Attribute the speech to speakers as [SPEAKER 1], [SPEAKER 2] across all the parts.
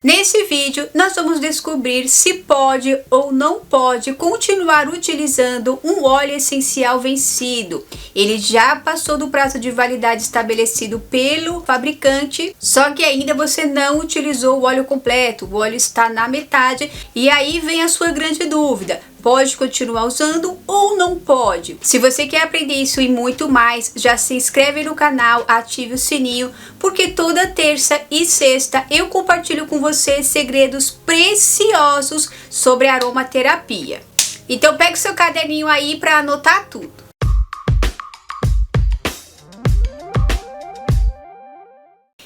[SPEAKER 1] Nesse vídeo, nós vamos descobrir se pode ou não pode continuar utilizando um óleo essencial vencido. Ele já passou do prazo de validade estabelecido pelo fabricante, só que ainda você não utilizou o óleo completo, o óleo está na metade, e aí vem a sua grande dúvida. Pode continuar usando ou não pode? Se você quer aprender isso e muito mais, já se inscreve no canal, ative o sininho, porque toda terça e sexta eu compartilho com você segredos preciosos sobre aromaterapia. Então pega o seu caderninho aí para anotar tudo.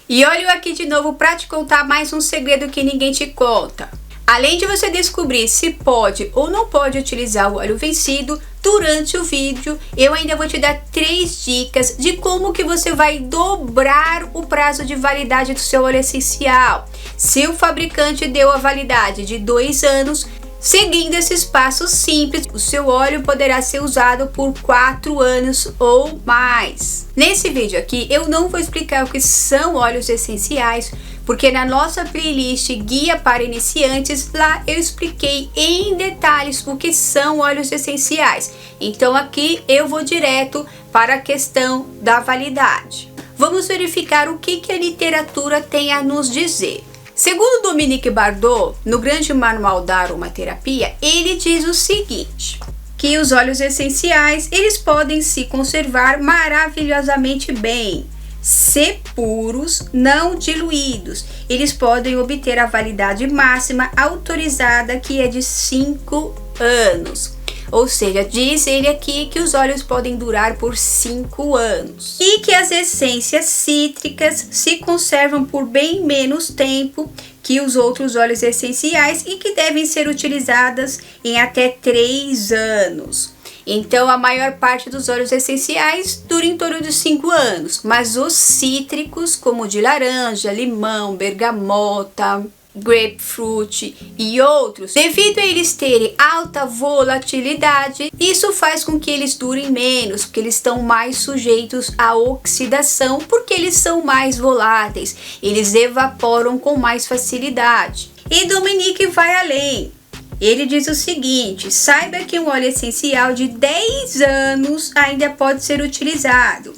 [SPEAKER 1] E olha eu aqui de novo para te contar mais um segredo que ninguém te conta. Além de você descobrir se pode ou não pode utilizar o óleo vencido, durante o vídeo eu ainda vou te dar 3 dicas de como que você vai dobrar o prazo de validade do seu óleo essencial. Se o fabricante deu a validade de 2 anos, seguindo esses passos simples, o seu óleo poderá ser usado por 4 anos ou mais. Nesse vídeo aqui eu não vou explicar o que são óleos essenciais, porque na nossa playlist Guia para Iniciantes, lá eu expliquei em detalhes o que são óleos essenciais. Então aqui eu vou direto para a questão da validade. Vamos verificar o que a literatura tem a nos dizer. Segundo Dominique Bardot, no Grande Manual da Aromaterapia, ele diz o seguinte: que os óleos essenciais, eles podem se conservar maravilhosamente bem, se puros, não diluídos. Eles podem obter a validade máxima autorizada, que é de 5 anos. Ou seja, diz ele aqui que os óleos podem durar por 5 anos. E que as essências cítricas se conservam por bem menos tempo que os outros óleos essenciais e que devem ser utilizadas em até 3 anos. Então, a maior parte dos óleos essenciais dura em torno de 5 anos, mas os cítricos, como o de laranja, limão, bergamota, grapefruit e outros, devido a eles terem alta volatilidade, isso faz com que eles durem menos, porque eles estão mais sujeitos à oxidação, porque eles são mais voláteis, eles evaporam com mais facilidade. E Dominique vai além. Ele diz o seguinte: saiba que um óleo essencial de 10 anos ainda pode ser utilizado.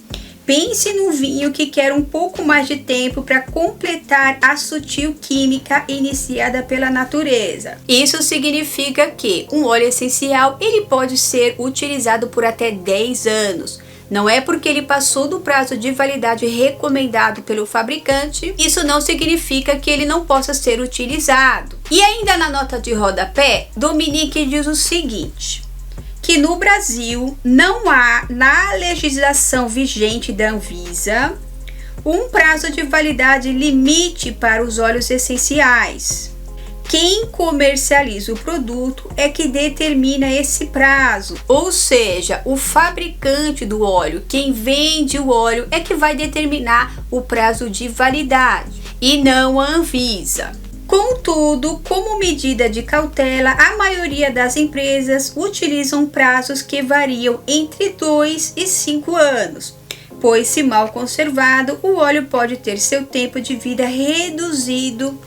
[SPEAKER 1] Pense no vinho que quer um pouco mais de tempo para completar a sutil química iniciada pela natureza. Isso significa que um óleo essencial ele pode ser utilizado por até 10 anos. Não é porque ele passou do prazo de validade recomendado pelo fabricante, isso não significa que ele não possa ser utilizado. E ainda na nota de rodapé, Dominique diz o seguinte: que no Brasil não há, na legislação vigente da Anvisa, um prazo de validade limite para os óleos essenciais. Quem comercializa o produto é que determina esse prazo, ou seja, o fabricante do óleo, quem vende o óleo, é que vai determinar o prazo de validade e não a Anvisa. Contudo, como medida de cautela, a maioria das empresas utilizam prazos que variam entre 2 e 5 anos, pois se mal conservado, o óleo pode ter seu tempo de vida reduzido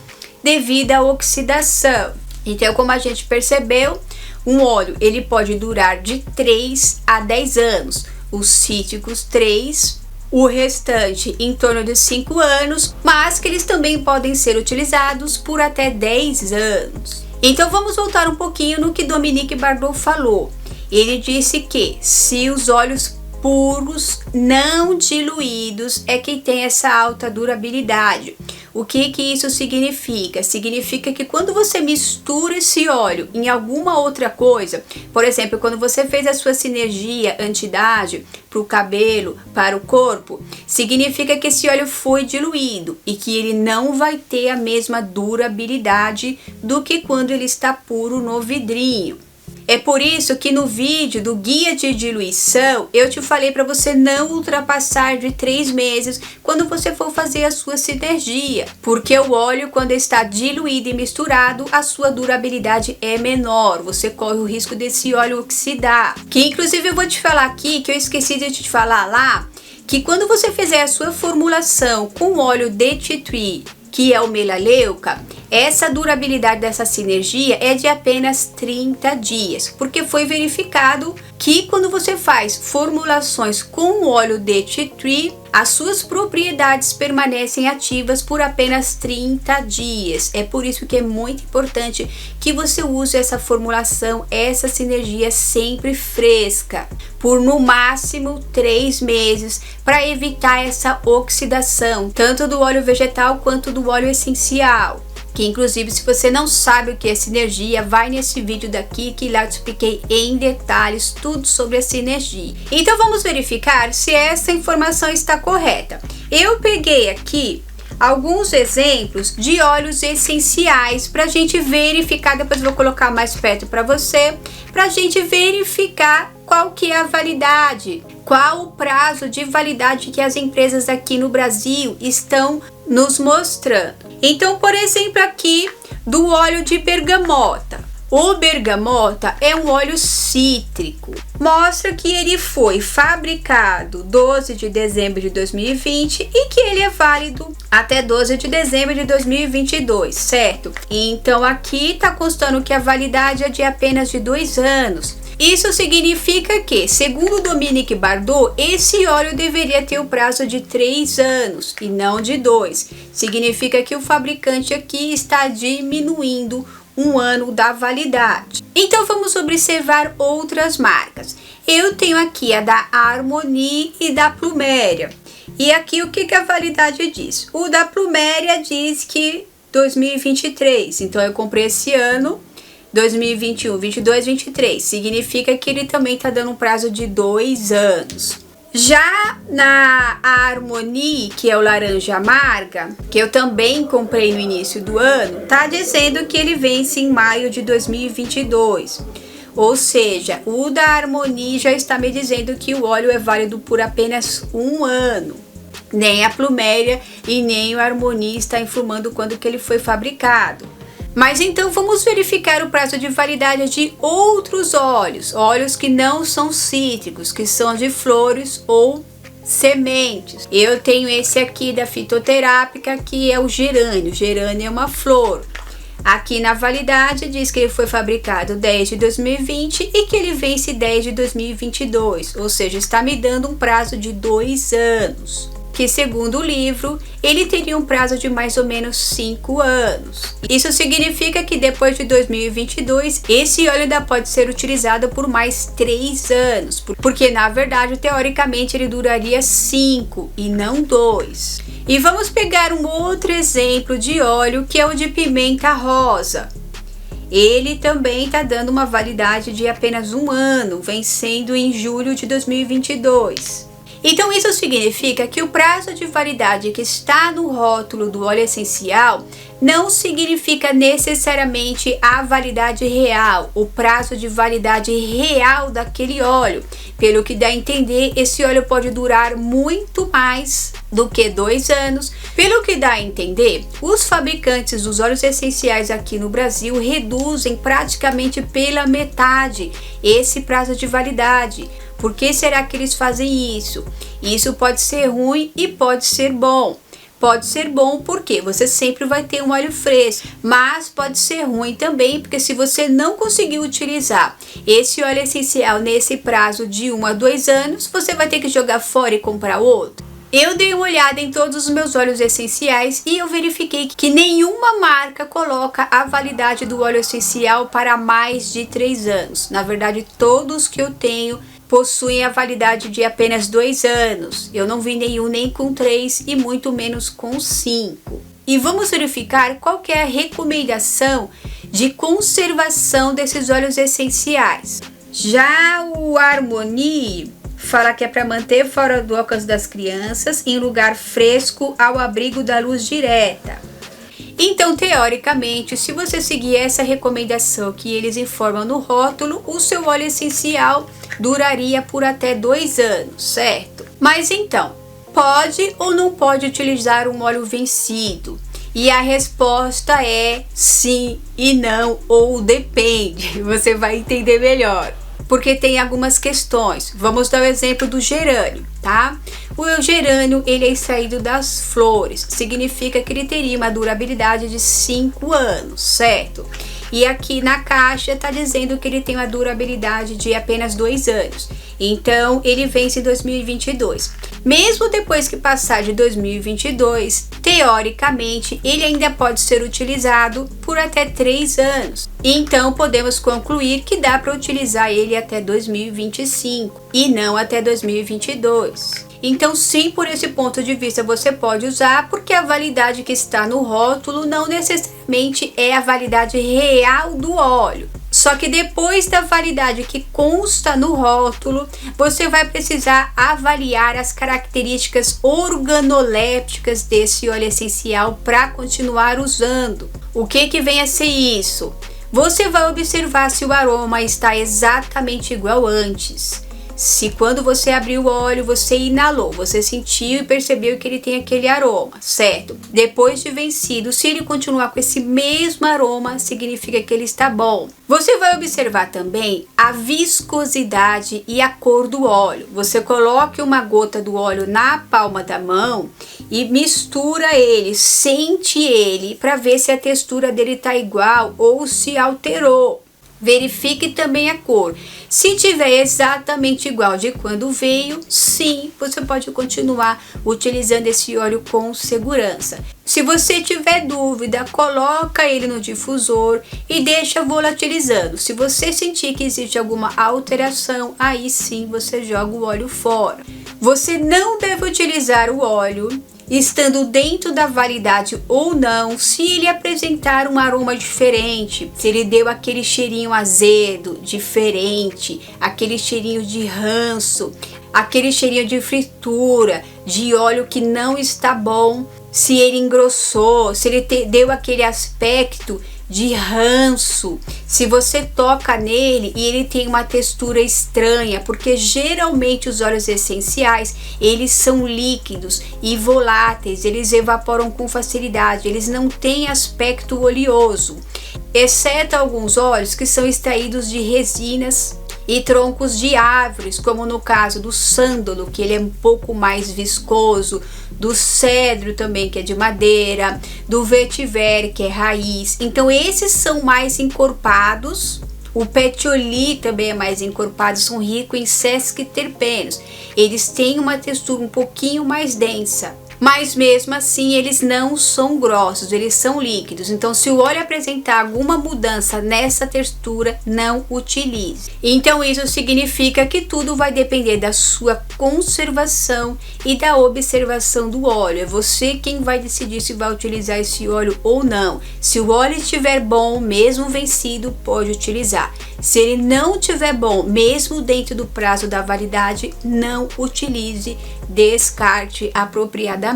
[SPEAKER 1] devido à oxidação. Então, como a gente percebeu, um óleo ele pode durar de 3 a 10 anos, os cítricos 3, o restante em torno de 5 anos, mas que eles também podem ser utilizados por até 10 anos. Então vamos voltar um pouquinho no que Dominique Bardot falou. Ele disse que se os óleos puros, não diluídos, é que tem essa alta durabilidade. O que isso significa? Significa que quando você mistura esse óleo em alguma outra coisa, por exemplo, quando você fez a sua sinergia anti-idade para o cabelo, para o corpo, significa que esse óleo foi diluído e que ele não vai ter a mesma durabilidade do que quando ele está puro no vidrinho. É por isso que no vídeo do guia de diluição eu te falei para você não ultrapassar de 3 meses quando você for fazer a sua sinergia, porque o óleo, quando está diluído e misturado, a sua durabilidade é menor, você corre o risco desse óleo oxidar. Que inclusive eu vou te falar aqui, que eu esqueci de te falar lá, que quando você fizer a sua formulação com óleo de tea tree, que é o melaleuca, essa durabilidade dessa sinergia é de apenas 30 dias, porque foi verificado que quando você faz formulações com o óleo de tea tree, as suas propriedades permanecem ativas por apenas 30 dias. É por isso que é muito importante que você use essa formulação, essa sinergia sempre fresca, por no máximo 3 meses, para evitar essa oxidação, tanto do óleo vegetal quanto do óleo essencial. Que inclusive, se você não sabe o que é sinergia, vai nesse vídeo daqui que lá eu expliquei em detalhes tudo sobre a sinergia. Então vamos verificar se essa informação está correta. Eu peguei aqui alguns exemplos de óleos essenciais para a gente verificar, depois eu vou colocar mais perto para você, para a gente verificar qual que é a validade, qual o prazo de validade que as empresas aqui no Brasil estão nos mostrando. Então, por exemplo, aqui do óleo de bergamota. O bergamota é um óleo cítrico. Mostra que ele foi fabricado 12 de dezembro de 2020 e que ele é válido até 12 de dezembro de 2022, certo? Então aqui está constando que a validade é de apenas de 2 anos. Isso significa que, segundo Dominique Bardot, esse óleo deveria ter o prazo de 3 anos e não de 2. Significa que o fabricante aqui está diminuindo 1 ano da validade. Então vamos observar outras marcas. Eu tenho aqui a da Harmonie e da Pluméria. E aqui o que a validade diz? O da Pluméria diz que 2023. Então eu comprei esse ano, 2021, 22, 23. Significa que ele também está dando um prazo de 2 anos. Já na Harmonie, que é o laranja amarga, que eu também comprei no início do ano, tá dizendo que ele vence em maio de 2022. Ou seja, o da Harmonie já está me dizendo que o óleo é válido por apenas 1 ano. Nem a Pluméria e nem o Harmonie está informando quando que ele foi fabricado. Mas então vamos verificar o prazo de validade de outros óleos, óleos que não são cítricos, que são de flores ou sementes. Eu tenho esse aqui da fitoterápica, que é o gerânio. Gerânio é uma flor. Aqui na validade diz que ele foi fabricado 10 de 2020 e que ele vence 10 de 2022, ou seja, está me dando um prazo de 2 anos. Que segundo o livro, ele teria um prazo de mais ou menos 5 anos. Isso significa que depois de 2022, esse óleo ainda pode ser utilizado por mais 3 anos, porque na verdade, teoricamente, ele duraria 5 e não 2. E vamos pegar um outro exemplo de óleo, que é o de pimenta rosa. Ele também está dando uma validade de apenas 1 ano, vencendo em julho de 2022. Então isso significa que o prazo de validade que está no rótulo do óleo essencial não significa necessariamente a validade real, o prazo de validade real daquele óleo. Pelo que dá a entender, esse óleo pode durar muito mais do que 2 anos. Pelo que dá a entender, os fabricantes dos óleos essenciais aqui no Brasil reduzem praticamente pela metade esse prazo de validade. Por que será que eles fazem isso? Isso pode ser ruim e pode ser bom. Pode ser bom porque você sempre vai ter um óleo fresco, mas pode ser ruim também porque se você não conseguir utilizar esse óleo essencial nesse prazo de 1 a 2 anos, você vai ter que jogar fora e comprar outro. Eu dei uma olhada em todos os meus óleos essenciais e eu verifiquei que nenhuma marca coloca a validade do óleo essencial para mais de 3 anos. Na verdade, todos que eu tenho possuem a validade de apenas 2 anos. Eu não vi nenhum nem com 3 e muito menos com 5. E vamos verificar qual que é a recomendação de conservação desses óleos essenciais. Já o Harmonie fala que é para manter fora do alcance das crianças, em lugar fresco, ao abrigo da luz direta. Então, teoricamente, se você seguir essa recomendação que eles informam no rótulo, o seu óleo essencial duraria por até 2 anos, certo? Mas então, pode ou não pode utilizar um óleo vencido? E a resposta é sim e não, ou depende, você vai entender melhor. porque tem algumas questões. Vamos dar o exemplo do gerânio, tá? O gerânio, ele é extraído das flores, significa que ele teria uma durabilidade de 5 anos, certo? E aqui na caixa tá dizendo que ele tem uma durabilidade de apenas 2 anos. Então, ele vence em 2022. Mesmo depois que passar de 2022, teoricamente, ele ainda pode ser utilizado por até 3 anos. Então, podemos concluir que dá para utilizar ele até 2025 e não até 2022. Então, sim, por esse ponto de vista você pode usar, porque a validade que está no rótulo não necessariamente é a validade real do óleo. Só que depois da validade que consta no rótulo, você vai precisar avaliar as características organolépticas desse óleo essencial para continuar usando. O que vem a ser isso? Você vai observar se o aroma está exatamente igual antes. Se quando você abriu o óleo, você inalou, você sentiu e percebeu que ele tem aquele aroma, certo? Depois de vencido, se ele continuar com esse mesmo aroma, significa que ele está bom. Você vai observar também a viscosidade e a cor do óleo. Você coloca uma gota do óleo na palma da mão e mistura ele, sente ele, para ver se a textura dele está igual ou se alterou. Verifique também a cor. Se tiver exatamente igual de quando veio, sim, você pode continuar utilizando esse óleo com segurança. Se você tiver dúvida, coloca ele no difusor e deixa volatilizando. Se você sentir que existe alguma alteração, aí sim você joga o óleo fora. Você não deve utilizar o óleo estando dentro da validade ou não, se ele apresentar um aroma diferente, se ele deu aquele cheirinho azedo, diferente, aquele cheirinho de ranço, aquele cheirinho de fritura, de óleo que não está bom, se ele engrossou, se ele deu aquele aspecto de ranço, se você toca nele e ele tem uma textura estranha, porque geralmente os óleos essenciais, eles são líquidos e voláteis, eles evaporam com facilidade, eles não têm aspecto oleoso, exceto alguns óleos que são extraídos de resinas e troncos de árvores, como no caso do sândalo, que ele é um pouco mais viscoso, do cedro também, que é de madeira, do vetiver, que é raiz. Então esses são mais encorpados. O patchouli também é mais encorpado, são ricos em sesquiterpenos. Eles têm uma textura um pouquinho mais densa, mas mesmo assim eles não são grossos, eles são líquidos. Então, se o óleo apresentar alguma mudança nessa textura, não utilize. Então, isso significa que tudo vai depender da sua conservação e da observação do óleo. É você quem vai decidir se vai utilizar esse óleo ou não. Se o óleo estiver bom, mesmo vencido, pode utilizar. Se ele não estiver bom, mesmo dentro do prazo da validade, não utilize, descarte apropriadamente.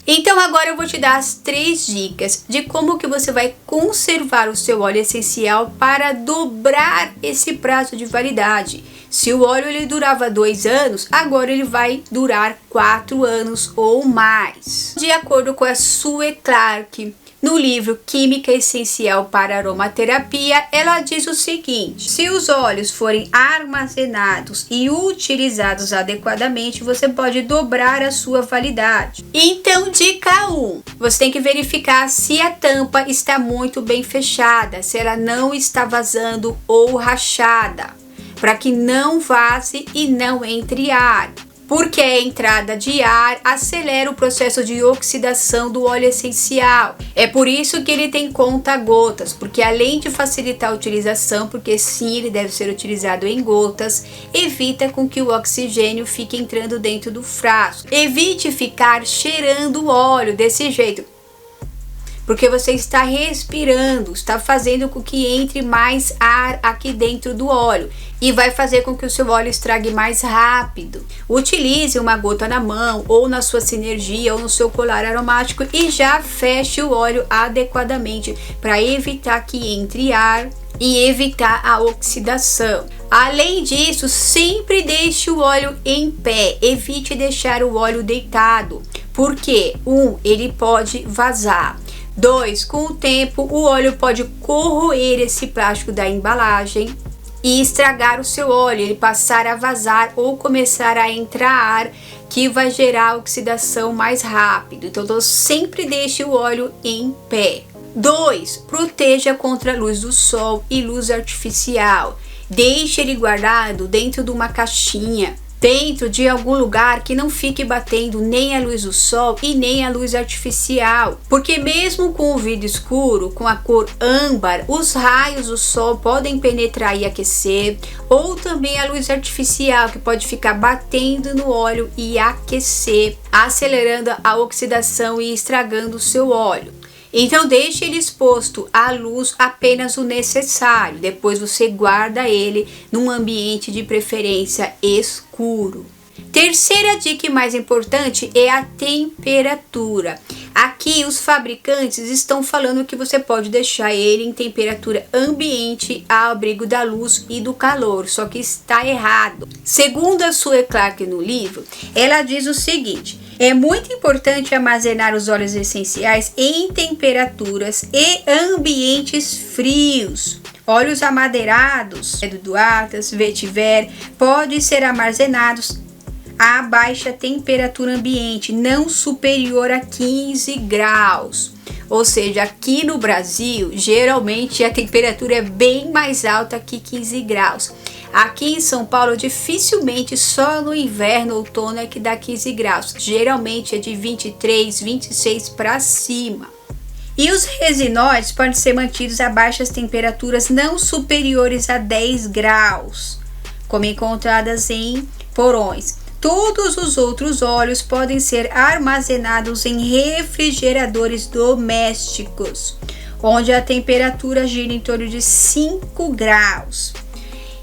[SPEAKER 1] Então agora eu vou te dar as 3 dicas de como que você vai conservar o seu óleo essencial para dobrar esse prazo de validade. Se o óleo ele durava 2 anos, agora ele vai durar 4 anos ou mais. De acordo com a Sue Clark, no livro Química Essencial para Aromaterapia, ela diz o seguinte: se os óleos forem armazenados e utilizados adequadamente, você pode dobrar a sua validade. Então, dica 1, você tem que verificar se a tampa está muito bem fechada, se ela não está vazando ou rachada, para que não vaze e não entre ar. Porque a entrada de ar acelera o processo de oxidação do óleo essencial. É por isso que ele tem conta-gotas, porque além de facilitar a utilização, porque sim, ele deve ser utilizado em gotas, evita com que o oxigênio fique entrando dentro do frasco. Evite ficar cheirando o óleo desse jeito, porque você está respirando, está fazendo com que entre mais ar aqui dentro do óleo e vai fazer com que o seu óleo estrague mais rápido. Utilize uma gota na mão ou na sua sinergia ou no seu colar aromático e já feche o óleo adequadamente para evitar que entre ar e evitar a oxidação. Além disso, sempre deixe o óleo em pé, evite deixar o óleo deitado, porque ele pode vazar. 2, com o tempo, o óleo pode corroer esse plástico da embalagem e estragar o seu óleo, ele passar a vazar ou começar a entrar ar, que vai gerar oxidação mais rápido. Então sempre deixe o óleo em pé. 2. Proteja contra a luz do sol e luz artificial. Deixe ele guardado dentro de uma caixinha, dentro de algum lugar que não fique batendo nem a luz do sol e nem a luz artificial, porque mesmo com o vidro escuro, com a cor âmbar, os raios do sol podem penetrar e aquecer, ou também a luz artificial, que pode ficar batendo no óleo e aquecer, acelerando a oxidação e estragando o seu óleo. Então deixe ele exposto à luz apenas o necessário, depois você guarda ele num ambiente de preferência escuro. Terceira dica mais importante é a temperatura. Aqui os fabricantes estão falando que você pode deixar ele em temperatura ambiente ao abrigo da luz e do calor, só que está errado. Segundo a Sue Clark no livro, ela diz o seguinte: é muito importante armazenar os óleos essenciais em temperaturas e ambientes frios. Óleos amadeirados, duartas, vetiver, podem ser armazenados a baixa temperatura ambiente, não superior a 15 graus. Ou seja, aqui no Brasil, geralmente a temperatura é bem mais alta que 15 graus. Aqui em São Paulo, dificilmente, só no inverno, outono é que dá 15 graus. Geralmente é de 23, 26 para cima. E os resinóides podem ser mantidos a baixas temperaturas não superiores a 10 graus, como encontradas em porões. Todos os outros óleos podem ser armazenados em refrigeradores domésticos, onde a temperatura gira em torno de 5 graus.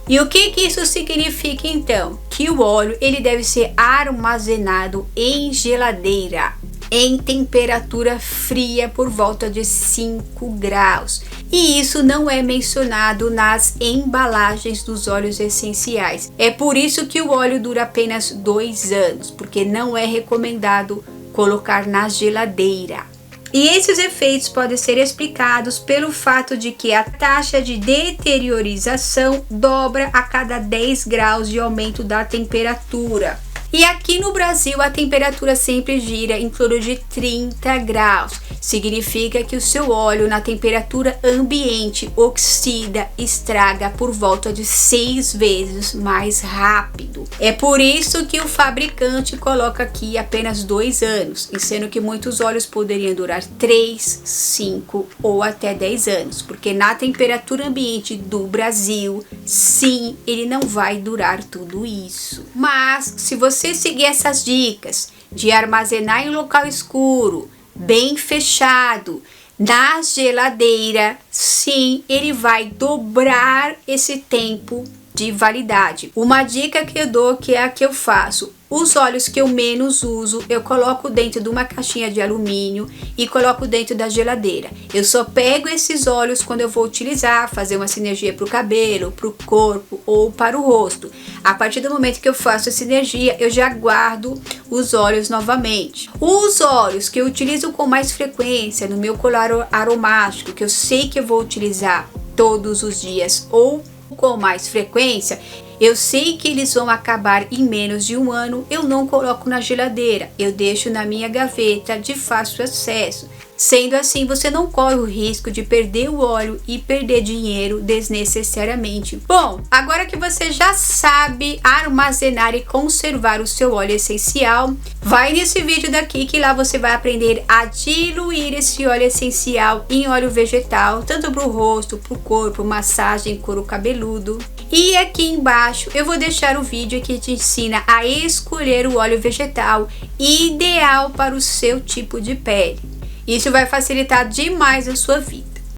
[SPEAKER 1] E o que isso significa então? Que o óleo ele deve ser armazenado em geladeira, em temperatura fria por volta de 5 graus. E isso não é mencionado nas embalagens dos óleos essenciais. É por isso que o óleo dura apenas 2 anos, porque não é recomendado colocar na geladeira. E esses efeitos podem ser explicados pelo fato de que a taxa de deteriorização dobra a cada 10 graus de aumento da temperatura. E aqui no Brasil a temperatura sempre gira em torno de 30 graus. Significa que o seu óleo na temperatura ambiente oxida, estraga por volta de 6 vezes mais rápido. É por isso que o fabricante coloca aqui apenas 2 anos, sendo que muitos óleos poderiam durar 3, 5 ou até 10 anos, porque na temperatura ambiente do Brasil, sim, ele não vai durar tudo isso. Mas se você seguir essas dicas de armazenar em local escuro, bem fechado, na geladeira, sim, ele vai dobrar esse tempo de validade. Uma dica que eu dou, que é a que eu faço: os óleos que eu menos uso, eu coloco dentro de uma caixinha de alumínio e coloco dentro da geladeira. Eu só pego esses óleos quando eu vou utilizar, fazer uma sinergia para o cabelo, para o corpo ou para o rosto. A partir do momento que eu faço a sinergia, eu já guardo os óleos novamente. Os óleos que eu utilizo com mais frequência no meu colar aromático, que eu sei que eu vou utilizar todos os dias ou com mais frequência, eu sei que eles vão acabar em menos de 1 ano, eu não coloco na geladeira, eu deixo na minha gaveta de fácil acesso. Sendo assim, você não corre o risco de perder o óleo e perder dinheiro desnecessariamente. Bom, agora que você já sabe armazenar e conservar o seu óleo essencial, vai nesse vídeo daqui que lá você vai aprender a diluir esse óleo essencial em óleo vegetal, tanto para o rosto, para o corpo, massagem, couro cabeludo. E aqui embaixo eu vou deixar o vídeo que te ensina a escolher o óleo vegetal ideal para o seu tipo de pele. Isso vai facilitar demais a sua vida.